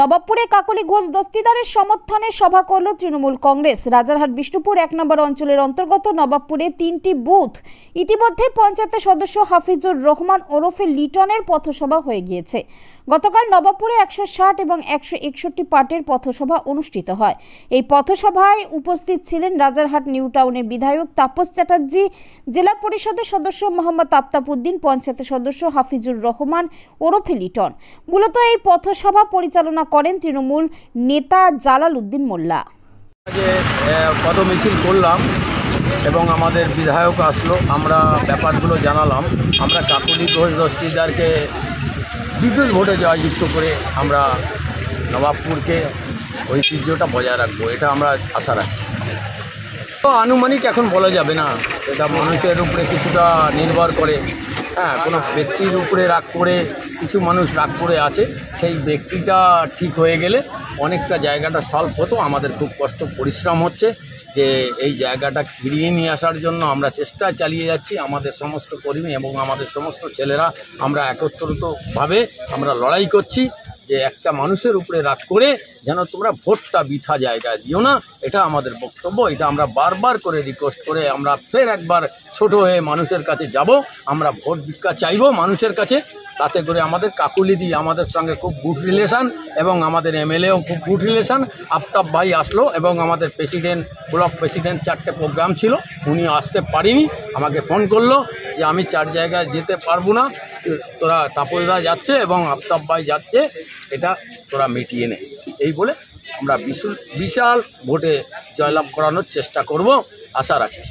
নবাবপুরে কাকলি ঘোষ দস্তিদারের সমর্থনে সভা করল তৃণমূল কংগ্রেস। রাজারহাট বিষ্ণুপুর 1 নম্বর অঞ্চলের অন্তর্গত নবাবপুরে 3টি বুথ ইতিমধ্যে পঞ্চায়েতের সদস্য হাফিজুর রহমান ওরফে লিটনের পথসভা হয়ে গিয়েছে। গতকাল নবাবপুরে 160 এবং 161 পার্টির পথসভা অনুষ্ঠিত হয়। এই পথসভায় উপস্থিত ছিলেন রাজারহাট নিউ টাউনের বিধায়ক তাপস চ্যাটার্জি, জেলা পরিষদের সদস্য মোহাম্মদ আফতাবউদ্দিন, পঞ্চায়েতের সদস্য হাফিজুর রহমান ওরফে লিটন। মূলত এই পথসভা পরিচালনা করেন তৃণমূল নেতা জালাল উদ্দিন মোল্লা। পদ মিছিল করলাম এবং আমাদের বিধায়ক আসলো, আমরা ব্যাপারগুলো জানালাম। আমরা কাকলি ঘোষ দস্তিদারকে বিপুল ভোটে জয়যুক্ত করে আমরা নবাবপুরকে ঐতিহ্যটা বজায় রাখবো, এটা আমরা আশা রাখছি। তো আনুমানিক এখন বলা যাবে না, এটা মানুষের উপরে কিছুটা নির্ভর করে। কোনো ব্যক্তির উপরে রাগ করে কিছু মানুষ রাগ করে আছে, সেই ব্যক্তিটা ঠিক হয়ে গেলে অনেকটা জায়গাটা সলভ হতো। আমাদের খুব কষ্ট পরিশ্রম হচ্ছে যে এই জায়গাটা ফিরিয়ে নিয়ে আসার জন্য আমরা চেষ্টা চালিয়ে যাচ্ছি। আমাদের সমস্ত কর্মী এবং আমাদের সমস্ত ছেলেরা আমরা একত্রিতভাবে আমরা লড়াই করছি যে একটা মানুষের উপরে রাগ করে যেন তোমরা ভোটটা বৃথা জায়গায় দিও না, এটা আমাদের বক্তব্য। এটা আমরা বারবার করে রিকোয়েস্ট করে আমরা ফের একবার ছোট হয়ে মানুষের কাছে যাব, আমরা ভোট ভিক্ষা চাইব মানুষের কাছে। তাতে করে আমাদের কাকুলিদি আমাদের সঙ্গে খুব গুড রিলেশান এবং আমাদের এমএলএও খুব গুড রিলেশান। আফতাব ভাই আসলো এবং আমাদের প্রেসিডেন্ট, ব্লক প্রেসিডেন্ট 4টে প্রোগ্রাম ছিল, উনি আসতে পারিনি, আমাকে ফোন করলো যে আমি 4 জায়গায় যেতে পারবো না, তোরা তাপসদা যাচ্ছে এবং আফতাব ভাই যাচ্ছে, এটা তোরা মিটিয়ে নে। এই বলে আমরা বিশাল ভোটে জয়লাভ করানোর চেষ্টা করব, আশা রাখছি।